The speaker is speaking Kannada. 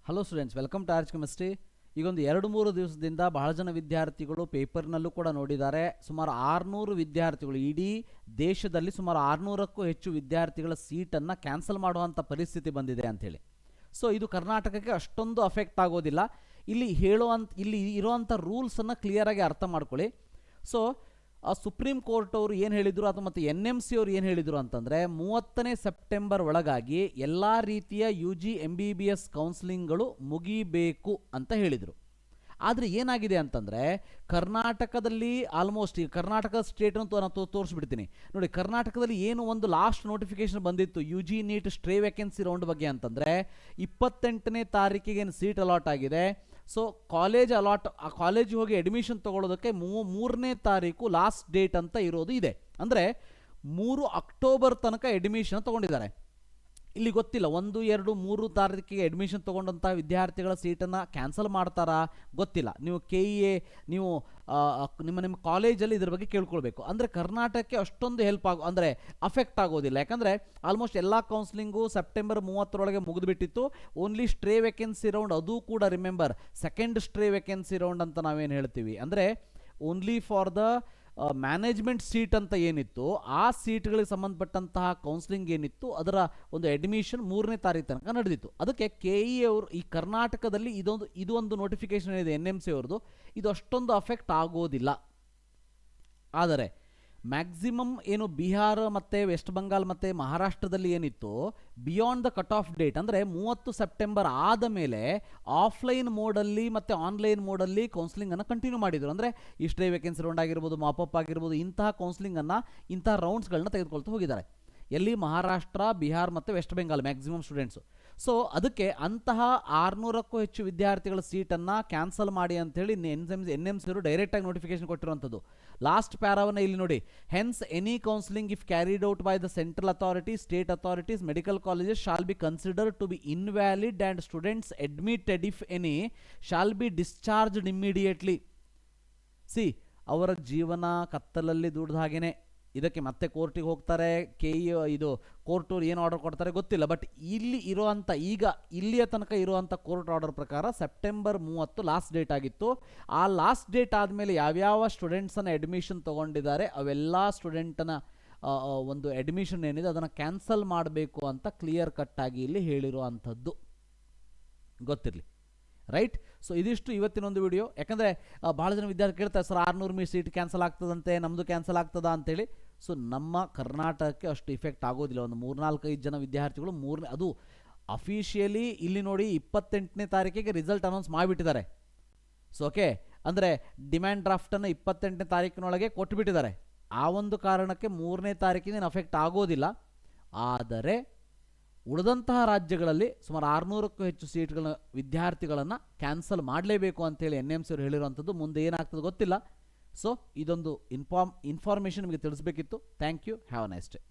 Hello students, welcome to arch chemistry. ಈಗೊಂದು 2-3 ದಿವಸದಿಂದ ಬಹಳ ಜನ ವಿದ್ಯಾರ್ಥಿಗಳು ಪೇಪರ್ನಲ್ಲೂ ಕೂಡ ನೋಡಿದ್ದಾರೆ. ಸುಮಾರು 600 ವಿದ್ಯಾರ್ಥಿಗಳು, ಇಡೀ ದೇಶದಲ್ಲಿ ಸುಮಾರು 600ಕ್ಕೂ ಹೆಚ್ಚು ವಿದ್ಯಾರ್ಥಿಗಳ ಸೀಟನ್ನು ಕ್ಯಾನ್ಸಲ್ ಮಾಡುವಂಥ ಪರಿಸ್ಥಿತಿ ಬಂದಿದೆ ಅಂಥೇಳಿ. ಸೊ ಇದು ಕರ್ನಾಟಕಕ್ಕೆ ಅಷ್ಟೊಂದು ಅಫೆಕ್ಟ್ ಆಗೋದಿಲ್ಲ. ಇಲ್ಲಿ ಇರುವಂಥ ರೂಲ್ಸನ್ನು ಕ್ಲಿಯರಾಗಿ ಅರ್ಥ ಮಾಡ್ಕೊಳ್ಳಿ. ಸೊ ಸುಪ್ರೀಂ ಕೋರ್ಟ್ ಅವರು ಏನು ಹೇಳಿದರು ಅಥವಾ ಮತ್ತು NMC ಅವರು ಏನು ಹೇಳಿದರು ಅಂತಂದರೆ 30ನೇ ಸೆಪ್ಟೆಂಬರ್ ಒಳಗಾಗಿ ಎಲ್ಲ ರೀತಿಯ UG MBBS ಕೌನ್ಸಿಲಿಂಗ್ಗಳು ಮುಗಿಬೇಕು ಅಂತ ಹೇಳಿದರು. ಆದರೆ ಏನಾಗಿದೆ ಅಂತಂದರೆ ಕರ್ನಾಟಕದಲ್ಲಿ ಆಲ್ಮೋಸ್ಟ್ ಈ ಕರ್ನಾಟಕ ಸ್ಟೇಟನ್ನು ನಾನು ತೋರಿಸ್ಬಿಡ್ತೀನಿ ನೋಡಿ. ಕರ್ನಾಟಕದಲ್ಲಿ ಏನು ಒಂದು ಲಾಸ್ಟ್ ನೋಟಿಫಿಕೇಶನ್ ಬಂದಿತ್ತು UG NEET stray vacancy round ಬಗ್ಗೆ ಅಂತಂದರೆ 28ನೇ ತಾರೀಕಿಗೆ ಏನು ಸೀಟ್ ಅಲಾಟ್ ಆಗಿದೆ. ಸೊ ಕಾಲೇಜ್ ಹೋಗಿ ಅಡ್ಮಿಷನ್ ತೊಗೊಳ್ಳೋದಕ್ಕೆ 3ನೇ ತಾರೀಕು ಲಾಸ್ಟ್ ಡೇಟ್ ಅಂತ ಇರೋದು ಇದೆ. ಅಂದರೆ 3 ಅಕ್ಟೋಬರ್ ತನಕ ಅಡ್ಮಿಷನ್ ತೊಗೊಂಡಿದ್ದಾರೆ. ಇಲ್ಲಿ ಗೊತ್ತಿಲ್ಲ 1, 2, 3 ತಾರೀಕಿಗೆ ಅಡ್ಮಿಷನ್ ತೊಗೊಂಡಂಥ ವಿದ್ಯಾರ್ಥಿಗಳ ಸೀಟನ್ನು ಕ್ಯಾನ್ಸಲ್ ಮಾಡ್ತಾರಾ ಗೊತ್ತಿಲ್ಲ. ನೀವು KEA ನೀವು ನಿಮ್ಮ ಕಾಲೇಜಲ್ಲಿ ಇದ್ರ ಬಗ್ಗೆ ಕೇಳ್ಕೊಳ್ಬೇಕು. ಅಂದರೆ ಕರ್ನಾಟಕಕ್ಕೆ ಅಷ್ಟೊಂದು ಅಂದರೆ ಅಫೆಕ್ಟ್ ಆಗೋದಿಲ್ಲ. ಯಾಕಂದರೆ ಆಲ್ಮೋಸ್ಟ್ ಎಲ್ಲ ಕೌನ್ಸಿಲಿಂಗು ಸೆಪ್ಟೆಂಬರ್ 30ರೊಳಗೆ ಮುಗಿದುಬಿಟ್ಟಿತ್ತು. ಓನ್ಲಿ ಸ್ಟ್ರೇ ವೇಕೆನ್ಸಿ ರೌಂಡ್, ಅದು ಕೂಡ remember second stray vacancy round ಅಂತ ನಾವೇನು ಹೇಳ್ತೀವಿ ಅಂದರೆ only for the management seat ಅಂತ ಏನಿತ್ತು ಆ ಸೀಟ್ಗಳಿಗೆ ಸಂಬಂಧಪಟ್ಟಂತಹ ಕೌನ್ಸಿಲಿಂಗ್ ಏನಿತ್ತು ಅದರ ಒಂದು ಅಡ್ಮಿಷನ್ 3ನೇ ತಾರೀಕು ತನಕ ನಡೆದಿತ್ತು. ಅದಕ್ಕೆ KE ಅವರು ಈ ಕರ್ನಾಟಕದಲ್ಲಿ ಇದು ಒಂದು ನೋಟಿಫಿಕೇಶನ್ ಇದೆ NMC ಅವ್ರದ್ದು, ಇದು ಅಷ್ಟೊಂದು ಅಫೆಕ್ಟ್ ಆಗೋದಿಲ್ಲ. ಆದರೆ ಮ್ಯಾಕ್ಸಿಮಮ್ ಏನು ಬಿಹಾರ ಮತ್ತು ವೆಸ್ಟ್ ಬೆಂಗಾಲ್ ಮತ್ತು ಮಹಾರಾಷ್ಟ್ರದಲ್ಲಿ ಏನಿತ್ತು beyond the cut off date ಅಂದರೆ 30 ಸೆಪ್ಟೆಂಬರ್ ಆದ ಮೇಲೆ ಆಫ್ಲೈನ್ ಮೋಡಲ್ಲಿ ಮತ್ತು ಆನ್ಲೈನ್ ಮೋಡಲ್ಲಿ ಕೌನ್ಸಿಲಿಂಗನ್ನು ಕಂಟಿನ್ಯೂ ಮಾಡಿದರು. ಅಂದರೆ ಈ ಸ್ಟ್ರೇ ವೇಕೆನ್ಸಿ ರೌಂಡ್ ಆಗಿರ್ಬೋದು, ಮಾಪಪ್ ಆಗಿರ್ಬೋದು, ಇಂತಹ ಕೌನ್ಸಿಲಿಂಗನ್ನು ಇಂತಹ ರೌಂಡ್ಸ್ಗಳನ್ನ ತೆಗೆದುಕೊಳ್ತಾ ಹೋಗಿದ್ದಾರೆ. ಎಲ್ಲಿ ಮಹಾರಾಷ್ಟ್ರ, ಬಿಹಾರ್ ಮತ್ತು west Bengal maximum students. So ಅದಕ್ಕೆ ಅಂತಹ 600ಕ್ಕೂ ಹೆಚ್ಚು ವಿದ್ಯಾರ್ಥಿಗಳ ಸೀಟನ್ನು ಕ್ಯಾನ್ಸಲ್ ಮಾಡಿ ಅಂಥೇಳಿ NMC ಅವರು ಡೈರೆಕ್ಟಾಗಿ ನೋಟಿಫಿಕೇಶನ್ ಕೊಟ್ಟಿರುವಂಥದ್ದು. ಲಾಸ್ಟ್ ಪ್ಯಾರಾವನ್ನು ಇಲ್ಲಿ ನೋಡಿ. Hence any counselling if carried out by the central authorities, state authorities, medical colleges shall be considered to be invalid and students admitted if any shall be discharged immediately. ಅವರ ಜೀವನ ಕತ್ತಲಲ್ಲಿ ದುಡ್ದ ಹಾಗೇನೆ ಇದಕ್ಕೆ ಮತ್ತೆ ಕೋರ್ಟಿಗೆ ಹೋಗ್ತಾರೆ. ಇದು ಕೋರ್ಟು ಏನು ಆರ್ಡರ್ ಕೊಡ್ತಾರೆ ಗೊತ್ತಿಲ್ಲ. ಬಟ್ ಇಲ್ಲಿ ಇರುವಂಥ ಇಲ್ಲಿಯ ತನಕ ಇರುವಂಥ ಕೋರ್ಟ್ ಆರ್ಡರ್ ಪ್ರಕಾರ ಸೆಪ್ಟೆಂಬರ್ 30 ಲಾಸ್ಟ್ ಡೇಟ್ ಆಗಿತ್ತು. ಆ ಲಾಸ್ಟ್ ಡೇಟ್ ಆದಮೇಲೆ ಯಾವ್ಯಾವ ಸ್ಟೂಡೆಂಟ್ಸನ್ನು ಅಡ್ಮಿಷನ್ ತೊಗೊಂಡಿದ್ದಾರೆ ಅವೆಲ್ಲ ಸ್ಟೂಡೆಂಟನ ಒಂದು ಅಡ್ಮಿಷನ್ ಏನಿದೆ ಅದನ್ನು ಕ್ಯಾನ್ಸಲ್ ಮಾಡಬೇಕು ಅಂತ ಕ್ಲಿಯರ್ ಕಟ್ಟಾಗಿ ಇಲ್ಲಿ ಹೇಳಿರುವಂಥದ್ದು ಗೊತ್ತಿರಲಿ. ರೈಟ್. ಸೊ ಇದಿಷ್ಟು ಇವತ್ತಿನೊಂದು ವಿಡಿಯೋ. ಯಾಕಂದರೆ ಭಾಳ ಜನ ವಿದ್ಯಾರ್ಥಿ ಕೇಳ್ತಾರೆ, ಸರ್ 600 ಸೀಟ್ ಕ್ಯಾನ್ಸಲ್ ಆಗ್ತದಂತೆ, ನಮ್ಮದು ಕ್ಯಾನ್ಸಲ್ ಆಗ್ತದಾ ಅಂತೇಳಿ. ಸೊ ನಮ್ಮ ಕರ್ನಾಟಕಕ್ಕೆ ಅಷ್ಟು ಇಫೆಕ್ಟ್ ಆಗೋದಿಲ್ಲ. ಒಂದು 3-4-5 ಜನ ವಿದ್ಯಾರ್ಥಿಗಳು ಅದು ಅಫಿಷಿಯಲಿ ಇಲ್ಲಿ ನೋಡಿ 28ನೇ ತಾರೀಕಿಗೆ ರಿಸಲ್ಟ್ ಅನೌನ್ಸ್ ಮಾಡಿಬಿಟ್ಟಿದ್ದಾರೆ. ಸೊ ಓಕೆ, ಅಂದರೆ ಡಿಮ್ಯಾಂಡ್ ಡ್ರಾಫ್ಟನ್ನು 28ನೇ ತಾರೀಕಿನೊಳಗೆ ಕೊಟ್ಟುಬಿಟ್ಟಿದ್ದಾರೆ. ಆ ಒಂದು ಕಾರಣಕ್ಕೆ 3ನೇ ತಾರೀಕಿನ ಅಫೆಕ್ಟ್ ಆಗೋದಿಲ್ಲ. ಆದರೆ ಉಳಿದಂತಹ ರಾಜ್ಯಗಳಲ್ಲಿ ಸುಮಾರು 600ಕ್ಕೂ ಹೆಚ್ಚು ಸೀಟ್ಗಳ ವಿದ್ಯಾರ್ಥಿಗಳನ್ನು ಕ್ಯಾನ್ಸಲ್ ಮಾಡಲೇಬೇಕು ಅಂತೇಳಿ NMC ಅವರು ಹೇಳಿರುವಂಥದ್ದು. ಮುಂದೆ ಏನಾಗ್ತದೆ ಗೊತ್ತಿಲ್ಲ. ಸೊ ಇದೊಂದು ಇನ್ಫಾರ್ಮೇಷನ್ ನಿಮಗೆ ತಿಳಿಸ್ಬೇಕಿತ್ತು. Thank you. Have a nice day.